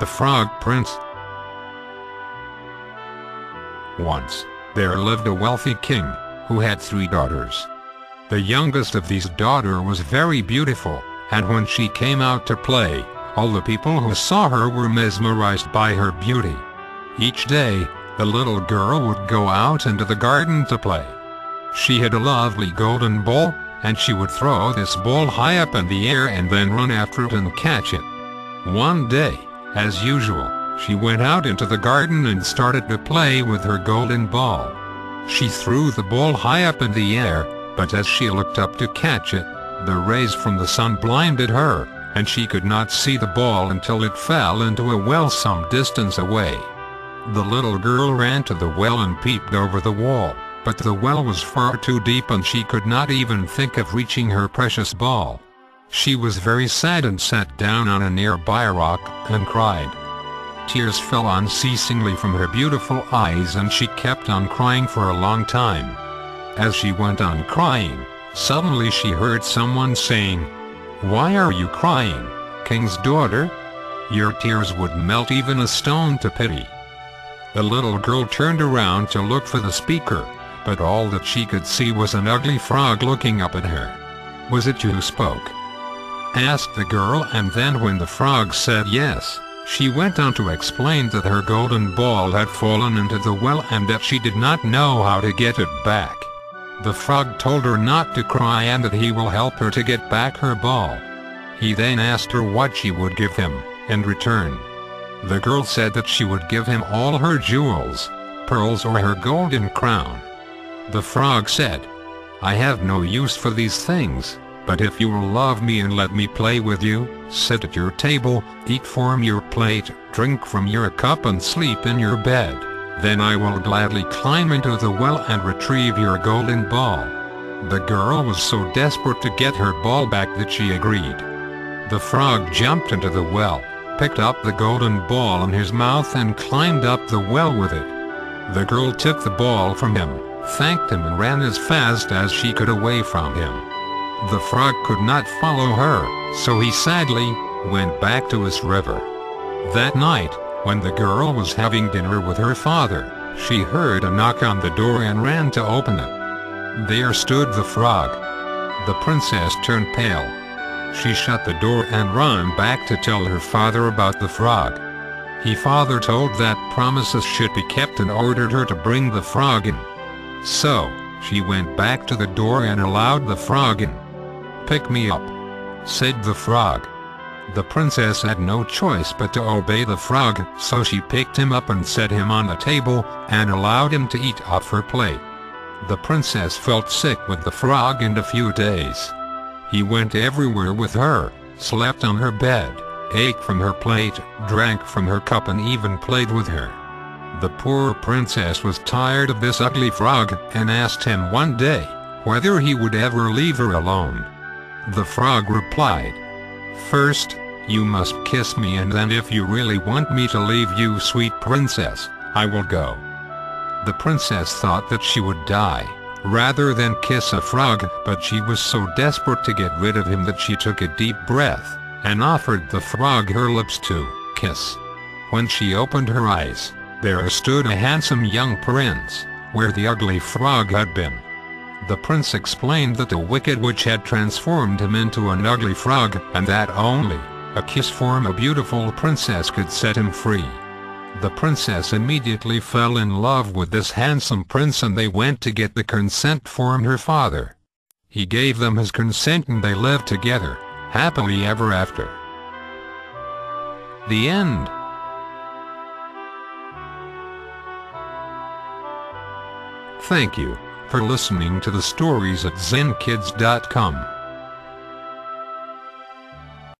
The Frog Prince. Once, there lived a wealthy king, who had 3 daughters. The youngest of these daughters was very beautiful, and when she came out to play, all the people who saw her were mesmerized by her beauty. Each day, the little girl would go out into the garden to play. She had a lovely golden ball, and she would throw this ball high up in the air and then run after it and catch it. One day, as usual, she went out into the garden and started to play with her golden ball. She threw the ball high up in the air, but as she looked up to catch it, the rays from the sun blinded her, and she could not see the ball until it fell into a well some distance away. The little girl ran to the well and peeped over the wall, but the well was far too deep and she could not even think of reaching her precious ball. She was very sad and sat down on a nearby rock and cried. Tears fell unceasingly from her beautiful eyes and she kept on crying for a long time. As she went on crying, suddenly she heard someone saying, "Why are you crying, king's daughter? Your tears would melt even a stone to pity." The little girl turned around to look for the speaker, but all that she could see was an ugly frog looking up at her. "Was it you who spoke?" asked the girl, and then when the frog said yes, she went on to explain that her golden ball had fallen into the well and that she did not know how to get it back. The frog told her not to cry and that he will help her to get back her ball. He then asked her what she would give him in return. The girl said that she would give him all her jewels, pearls or her golden crown. The frog said, "I have no use for these things, but if you will love me and let me play with you, sit at your table, eat from your plate, drink from your cup and sleep in your bed, then I will gladly climb into the well and retrieve your golden ball." The girl was so desperate to get her ball back that she agreed. The frog jumped into the well, picked up the golden ball in his mouth and climbed up the well with it. The girl took the ball from him, thanked him and ran as fast as she could away from him. The frog could not follow her, so he sadly went back to his river. That night, when the girl was having dinner with her father, she heard a knock on the door and ran to open it. There stood the frog. The princess turned pale. She shut the door and ran back to tell her father about the frog. His father told that promises should be kept and ordered her to bring the frog in. So, she went back to the door and allowed the frog in. "Pick me up," said the frog. The princess had no choice but to obey the frog, so she picked him up and set him on the table, and allowed him to eat off her plate. The princess felt sick with the frog in a few days. He went everywhere with her, slept on her bed, ate from her plate, drank from her cup and even played with her. The poor princess was tired of this ugly frog, and asked him one day whether he would ever leave her alone. The frog replied, "First, you must kiss me, and then if you really want me to leave you, sweet princess, I will go." The princess thought that she would die rather than kiss a frog, but she was so desperate to get rid of him that she took a deep breath, and offered the frog her lips to kiss. When she opened her eyes, there stood a handsome young prince, where the ugly frog had been. The prince explained that the wicked witch had transformed him into an ugly frog, and that only a kiss from a beautiful princess could set him free. The princess immediately fell in love with this handsome prince, and they went to get the consent from her father. He gave them his consent and they lived together, happily ever after. The end. Thank you for listening to the stories at ZynKids.com.